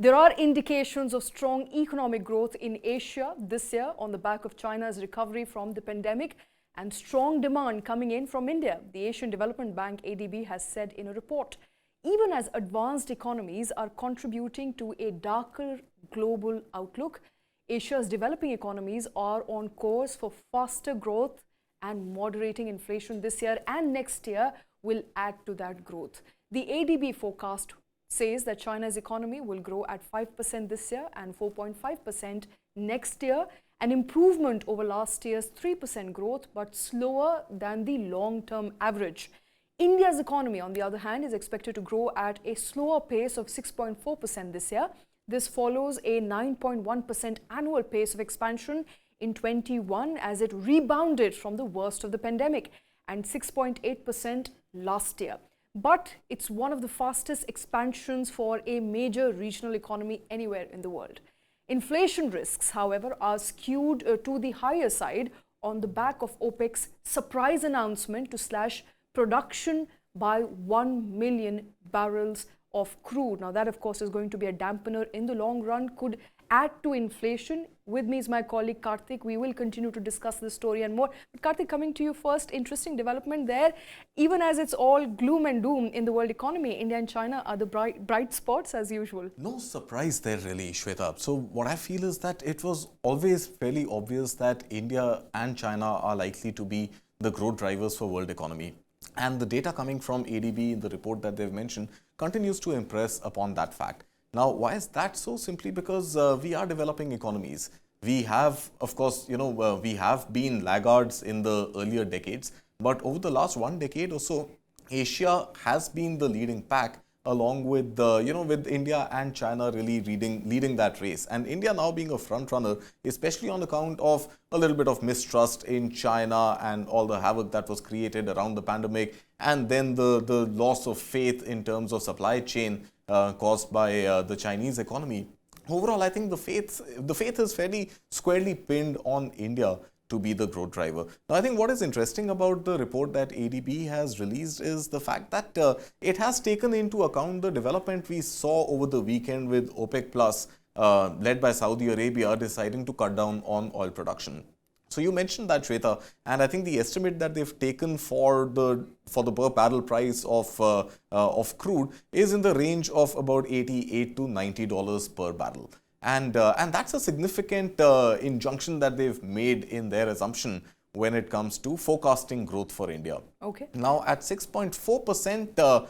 There are indications of strong economic growth in Asia this year on the back of China's recovery from the pandemic and strong demand coming in from India, the Asian Development Bank ADB has said in a report. Even as advanced economies are contributing to a darker global outlook, Asia's developing economies are on course for faster growth, and moderating inflation this year and next year will add to that growth. The ADB forecast says that China's economy will grow at 5% this year and 4.5% next year, an improvement over last year's 3% growth, but slower than the long-term average. India's economy, on the other hand, is expected to grow at a slower pace of 6.4% this year. This follows a 9.1% annual pace of expansion in 21 as it rebounded from the worst of the pandemic, and 6.8% last year. But it's one of the fastest expansions for a major regional economy anywhere in the world. Inflation risks, however, are skewed to the higher side on the back of OPEC's surprise announcement to slash production by 1 million barrels of crude. Now that, of course, is going to be a dampener in the long run, could add to inflation. With me is my colleague Karthik. We will continue to discuss this story and more. But Karthik, coming to you first, interesting development there. Even as it's all gloom and doom in the world economy, India and China are the bright spots as usual. No surprise there really, Shweta. So what I feel is that it was always fairly obvious that India and China are likely to be the growth drivers for world economy. And the data coming from ADB in the report that they've mentioned continues to impress upon that fact. Now, why is that so? Simply because we are developing economies. We have, of course, we have been laggards in the earlier decades, but over the last 1 decade or so, Asia has been the leading pack, along with with India and China really leading that race. And India now being a front runner, especially on account of a little bit of mistrust in China and all the havoc that was created around the pandemic, and then the loss of faith in terms of supply chain caused by the Chinese economy. Overall, I think the faith is fairly squarely pinned on India to be the growth driver. Now, I think what is interesting about the report that ADB has released is the fact that it has taken into account the development we saw over the weekend with OPEC Plus, led by Saudi Arabia, deciding to cut down on oil production. So you mentioned that, Shweta, and I think the estimate that they've taken for the per barrel price of crude is in the range of about $88 to $90 per barrel. And that's a significant injunction that they've made in their assumption when it comes to forecasting growth for India. Okay. Now, at 6.4%,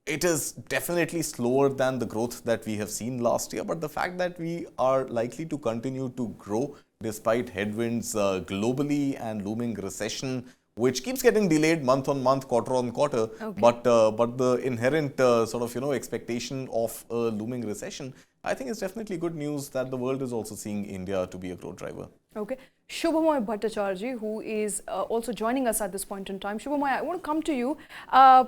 it is definitely slower than the growth that we have seen last year. But the fact that we are likely to continue to grow despite headwinds globally and looming recession, which keeps getting delayed month on month, quarter on quarter. Okay. But the inherent expectation of a looming recession, I think it's definitely good news that the world is also seeing India to be a growth driver. Okay. Shubhamoy Bhattacharjee, who is also joining us at this point in time. Shubhamoy, I want to come to you.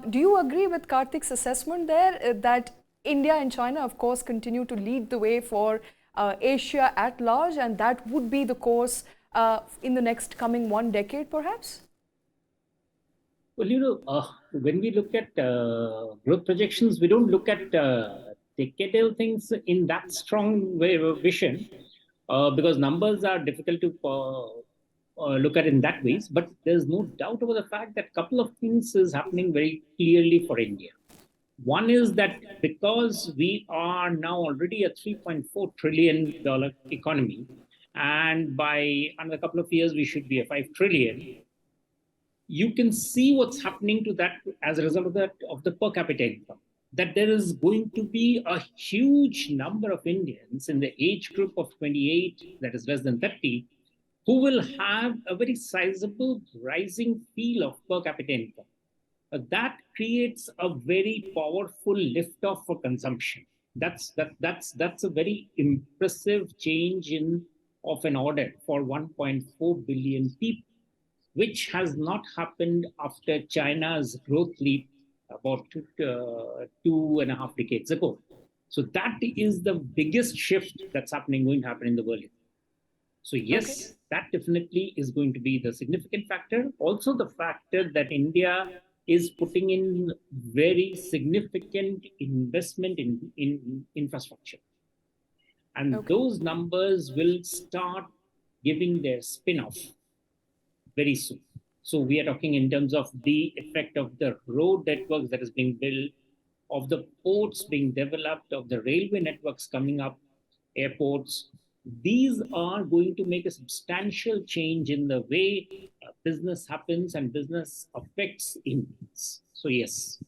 Do you agree with Karthik's assessment there that India and China, of course, continue to lead the way for Asia at large, and that would be the course in the next coming 1 decade, perhaps? Well, when we look at growth projections, we don't look at decadal things in that strong way of vision, because numbers are difficult to look at in that ways. But there's no doubt about the fact that a couple of things is happening very clearly for India. One is that because we are now already a $3.4 trillion economy, and by another couple of years we should be a $5 trillion, you can see what's happening to that as a result of the per capita income. That there is going to be a huge number of Indians in the age group of 28, that is less than 30, who will have a very sizable rising feel of per capita income. That creates a very powerful lift-off for consumption. That's a very impressive change of an order for 1.4 billion people, which has not happened after China's growth leap about 2.5 decades ago. So that is the biggest shift that's going to happen in the world. So yes, okay, that definitely is going to be the significant factor. Also the factor that India is putting in very significant investment in infrastructure. And those numbers will start giving their spin-off very soon. So we are talking in terms of the effect of the road networks that is being built, of the ports being developed, of the railway networks coming up, airports. These are going to make a substantial change in the way business happens and business affects Indians. So yes.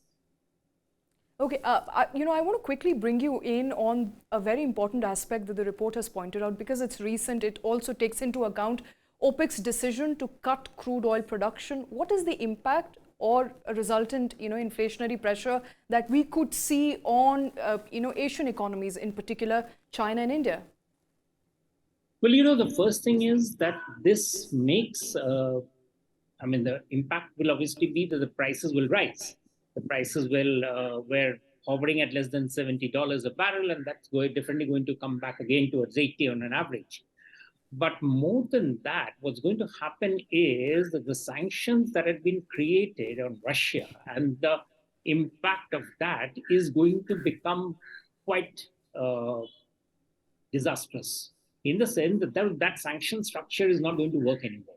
Okay, I want to quickly bring you in on a very important aspect that the report has pointed out because it's recent. It also takes into account OPEC's decision to cut crude oil production. What is the impact or a resultant, inflationary pressure that we could see on, Asian economies, in particular China and India? Well, the first thing is that this makes, the impact will obviously be that the prices will rise. The prices were hovering at less than $70 a barrel, and that's definitely going to come back again towards 80 on an average. But more than that, what's going to happen is that the sanctions that have been created on Russia and the impact of that is going to become quite disastrous in the sense that that sanction structure is not going to work anymore.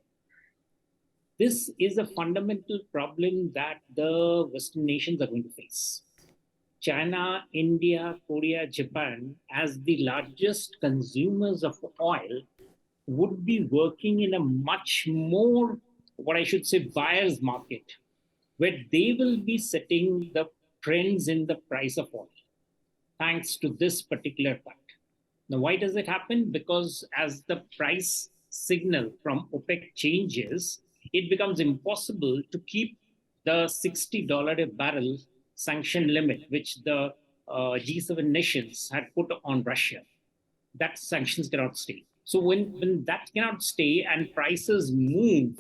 This is a fundamental problem that the Western nations are going to face. China, India, Korea, Japan, as the largest consumers of oil, would be working in a much more, what I should say, buyer's market, where they will be setting the trends in the price of oil, thanks to this particular cut. Now, why does it happen? Because as the price signal from OPEC changes, it becomes impossible to keep the $60 a barrel sanction limit, which the G7 nations had put on Russia. That sanctions cannot stay. So when that cannot stay and prices move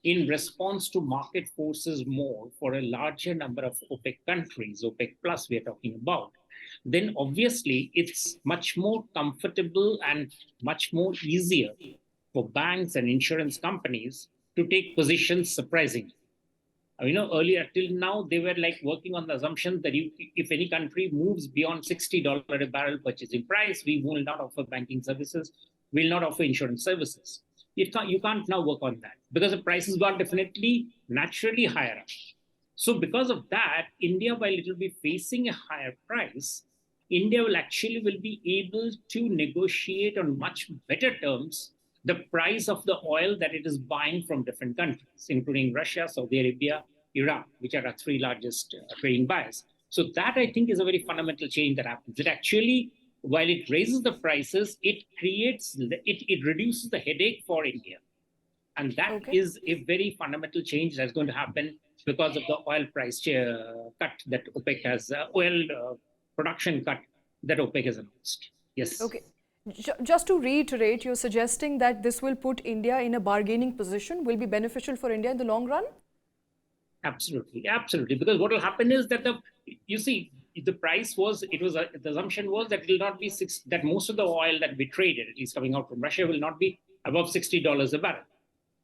in response to market forces more for a larger number of OPEC countries, OPEC plus we are talking about, then obviously it's much more comfortable and much more easier for banks and insurance companies to take positions surprisingly. Earlier till now, they were like working on the assumption that if any country moves beyond $60 a barrel purchasing price, we will not offer banking services, will not offer insurance services. You can't now work on that because the prices got definitely naturally higher. So because of that, India, while it will be facing a higher price, India will be able to negotiate on much better terms the price of the oil that it is buying from different countries, including Russia, Saudi Arabia, Iran, which are our three largest trading buyers. So that, I think, is a very fundamental change that happens. It actually, while it raises the prices, it reduces the headache for India. And that is a very fundamental change that's going to happen because of the oil price cut that OPEC has, production cut that OPEC has announced. Yes. Okay. Just to reiterate, you're suggesting that this will put India in a bargaining position, will be beneficial for India in the long run? Absolutely, absolutely. Because what will happen is that the price was, the assumption was that it will not be that most of the oil that we traded, at least coming out from Russia, will not be above $60 a barrel.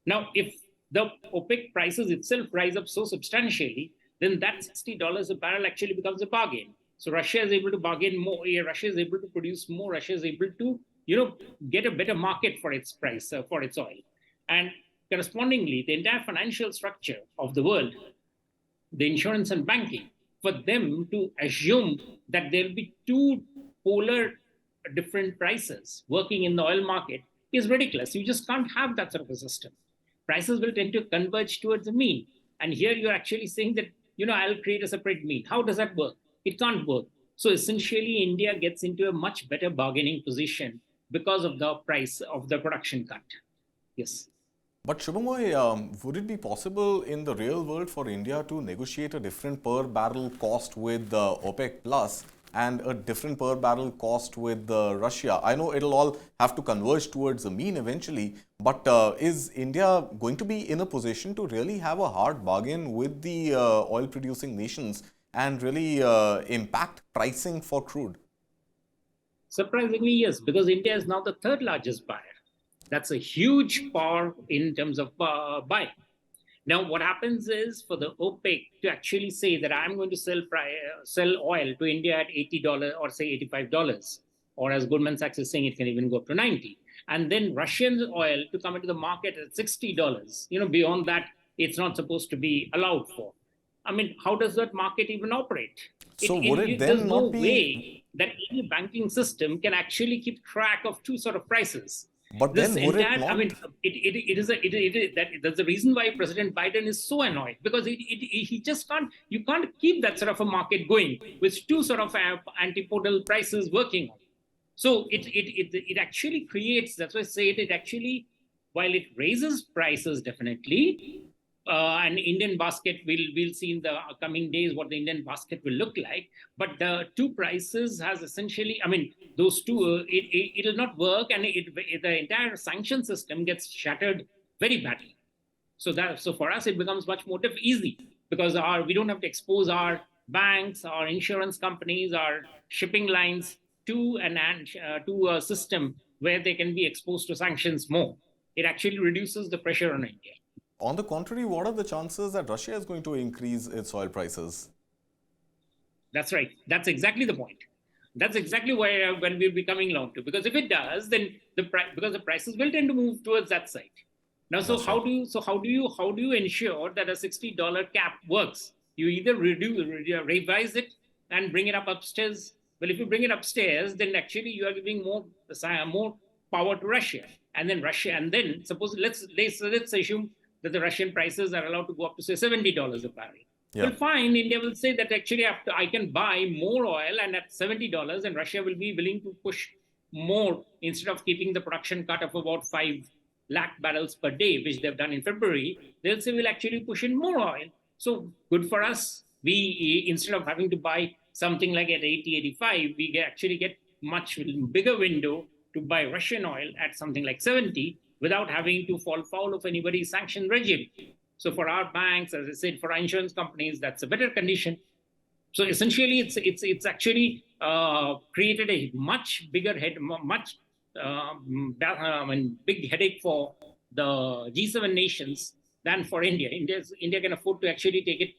Now, if the OPEC prices itself rise up so substantially, then that $60 a barrel actually becomes a bargain. So Russia is able to bargain more. Russia is able to produce more. Russia is able to, get a better market for its price, for its oil. And correspondingly, the entire financial structure of the world, the insurance and banking, for them to assume that there will be two polar different prices working in the oil market is ridiculous. You just can't have that sort of a system. Prices will tend to converge towards a mean. And here you're actually saying that, I'll create a separate mean. How does that work? It can't work. So essentially, India gets into a much better bargaining position because of the price of the production cut. Yes. But Shubhamoy, would it be possible in the real world for India to negotiate a different per barrel cost with OPEC Plus and a different per barrel cost with Russia? I know it'll all have to converge towards the mean eventually, but is India going to be in a position to really have a hard bargain with the oil producing nations and really impact pricing for crude? Surprisingly, yes, because India is now the third largest buyer. That's a huge power in terms of buying. Now, what happens is for the OPEC to actually say that I'm going to sell oil to India at $80 or say $85, or as Goldman Sachs is saying, it can even go up to 90. And then Russian oil to come into the market at $60. Beyond that, it's not supposed to be allowed for. I mean, how does that market even operate? So would it There's then no not be, way that any banking system can actually keep track of two sort of prices. but This then would it entire, I not? mean, that's the reason why President Biden is so annoyed, because he just can't, you can't keep that sort of a market going with two sort of antipodal prices working on. So it actually creates, that's why I say it actually, while it raises prices definitely, and Indian basket, we'll see in the coming days what the Indian basket will look like. But the two prices has essentially, I mean, those two, it'll not work, and the entire sanction system gets shattered very badly. So for us, it becomes much more easy, because we don't have to expose our banks, our insurance companies, our shipping lines to to a system where they can be exposed to sanctions more. It actually reduces the pressure on India. On the contrary, what are the chances that Russia is going to increase its oil prices? That's right. That's exactly the point. That's exactly where when we'll be coming along to. Because if it does, then because the prices will tend to move towards that side. Now, so That's how right. do you ensure that a $60 cap works? You either revise it and bring it up upstairs. Well, if you bring it upstairs, then actually you are giving more power to Russia, and then suppose let's assume that the Russian prices are allowed to go up to say $70 a barrel. Yeah. Well, fine. India will say that actually after I can buy more oil and at $70, and Russia will be willing to push more instead of keeping the production cut of about 5 lakh barrels per day, which they've done in February. They'll say we'll actually push in more oil. So good for us. We, instead of having to buy something like at 80, 85, we actually get much bigger window to buy Russian oil at something like 70 without having to fall foul of anybody's sanction regime. So for our banks, as I said, for our insurance companies, that's a better condition. So essentially, it's actually created a much bigger big headache for the G7 nations than for India. India can afford to actually take it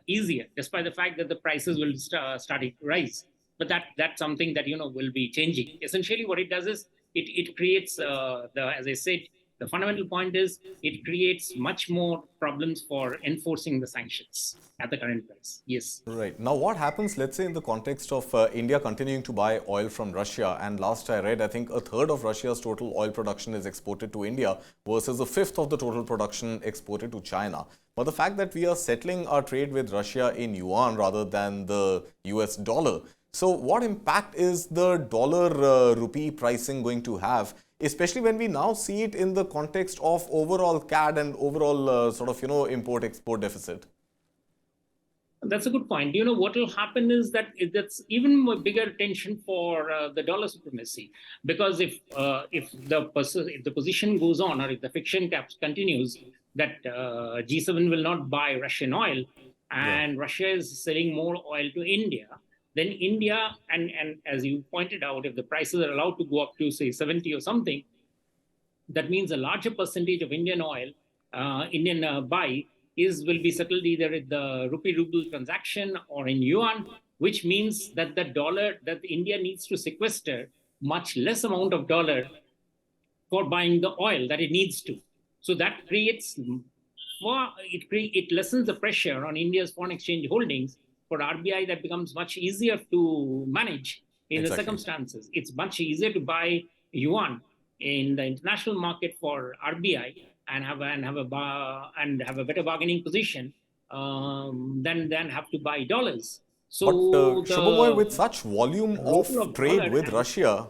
easier, despite the fact that the prices will starting to rise. But that's something that will be changing. Essentially, what it does is it creates as I said, the fundamental point is it creates much more problems for enforcing the sanctions at the current price. Yes. Right. Now, what happens, let's say, in the context of India continuing to buy oil from Russia? And last I read, I think a third of Russia's total oil production is exported to India versus a fifth of the total production exported to China. But the fact that we are settling our trade with Russia in yuan rather than the US dollar. So what impact is the dollar rupee pricing going to have, especially when we now see it in the context of overall CAD and overall import-export deficit? That's a good point. What will happen is that that's even more bigger tension for the dollar supremacy, because if the position goes on, or if the fiction caps continues that G7 will not buy Russian oil, and Russia is selling more oil to India, then India, and as you pointed out, if the prices are allowed to go up to say 70 or something, that means a larger percentage of Indian oil, Indian buy will be settled either at the rupee-ruble transaction or in yuan, which means that that India needs to sequester much less amount of dollar for buying the oil that it needs to. So that creates, it lessens the pressure on India's foreign exchange holdings. For RBI, that becomes much easier to manage in the circumstances. It's much easier to buy yuan in the international market for RBI and have a better bargaining position than have to buy dollars. So but Shubhamoy, with such volume of trade with Russia,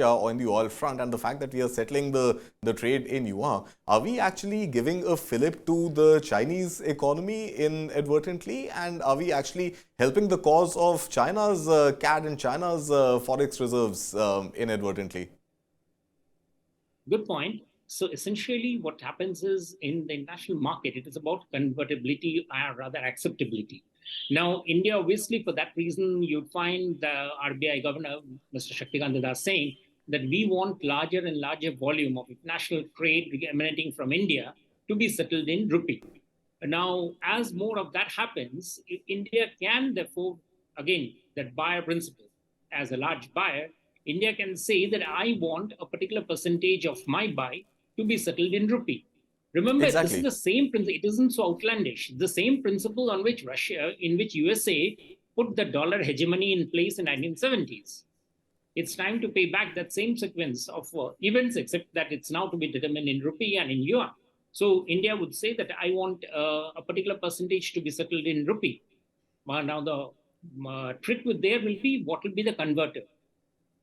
on the oil front, and the fact that we are settling the trade in yuan, are we actually giving a fillip to the Chinese economy inadvertently? And are we actually helping the cause of China's CAD and China's forex reserves inadvertently? Good point. So essentially what happens is in the international market, it is about convertibility or rather acceptability. Now, India, obviously, for that reason, you'd find the RBI governor, Mr. Shaktikant Das, saying that we want larger and larger volume of international trade emanating from India to be settled in rupee. Now, as more of that happens, India can therefore, again, that buyer principle, as a large buyer, India can say that I want a particular percentage of my buy to be settled in rupee. Remember, this is Exactly. the same principle. It isn't so outlandish. The same principle on which USA put the dollar hegemony in place in 1970s. It's time to pay back that same sequence of events, except that it's now to be determined in rupee and in yuan. So India would say that I want a particular percentage to be settled in rupee. Now the trick with there will be what will be the converter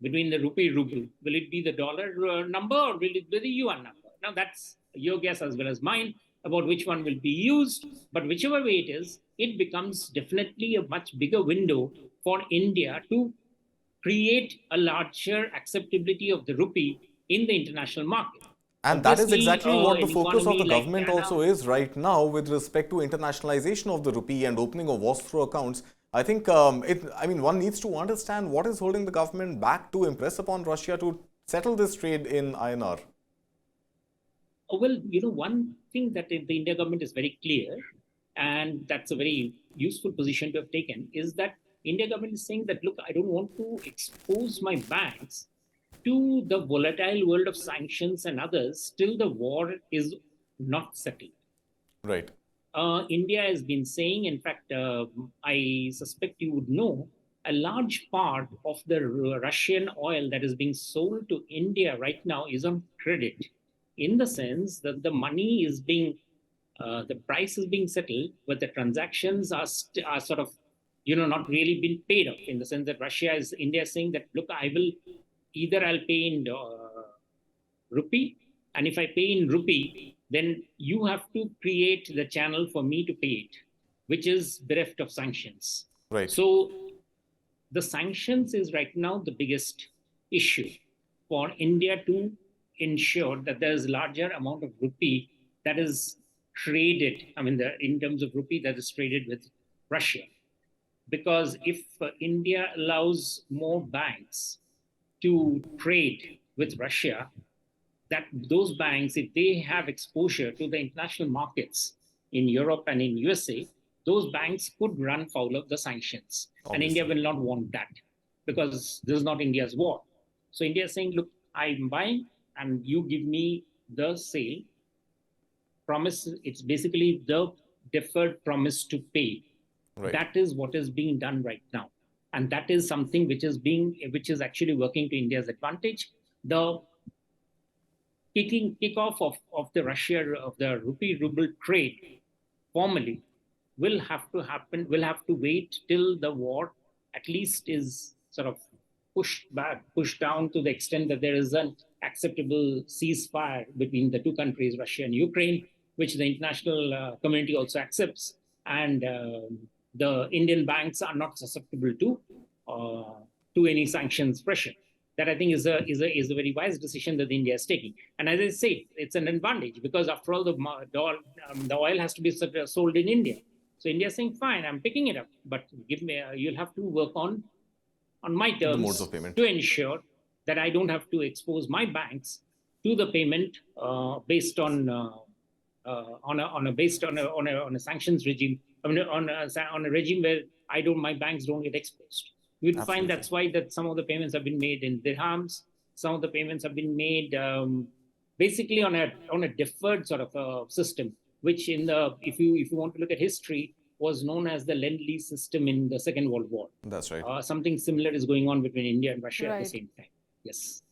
between the rupee ruble. Will it be the dollar number or will it be the yuan number? Now that's your guess as well as mine about which one will be used. But whichever way it is, it becomes definitely a much bigger window for India to create a larger acceptability of the rupee in the international market. And that is Obviously, exactly what the an focus of economy the like government China, also is right now with respect to internationalization of the rupee and opening of wash-through accounts. I think, one needs to understand what is holding the government back to impress upon Russia to settle this trade in INR. well, one thing that the India government is very clear, and that's a very useful position to have taken, is that India government is saying that, look, I don't want to expose my banks to the volatile world of sanctions and others till the war is not settled. Right. India has been saying, in fact, I suspect you would know, a large part of the Russian oil that is being sold to India right now is on credit, in the sense that the money is being, the price is being settled, but the transactions are sort of, not really been paid off, in the sense that India is saying that, look, I'll pay in rupee, and if I pay in rupee, then you have to create the channel for me to pay it, which is bereft of sanctions. Right. So the sanctions is right now the biggest issue for India to ensure that there's larger amount of rupee that is traded, in terms of rupee that is traded with Russia. Because if India allows more banks to trade with Russia, that those banks, if they have exposure to the international markets in Europe and in USA, those banks could run foul of the sanctions. Obviously. And India will not want that, because this is not India's war. So India is saying, look, I'm buying and you give me the sale promise. It's basically the deferred promise to pay. Right. That is what is being done right now. And that is something which is actually working to India's advantage. The kickoff of the rupee ruble trade formally will have to happen, will have to wait till the war at least is sort of pushed down to the extent that there is an acceptable ceasefire between the two countries, Russia and Ukraine, which the international community also accepts. And the Indian banks are not susceptible to any sanctions pressure. That I think is a very wise decision that India is taking. And as I say, it's an advantage, because after all, the oil has to be sold in India. So India is saying, fine, I'm picking it up, but give me you'll have to work on my terms, the modes of payment, to ensure that I don't have to expose my banks to the payment based on a sanctions regime, on a regime where my banks don't get exposed. You'd Absolutely. find that's why that some of the payments have been made in dirhams. Some of the payments have been made basically on a deferred sort of system, which if you want to look at history, was known as the Lend-Lease system in the Second World War. That's right. Something similar is going on between India and Russia Right. at the same time. Yes.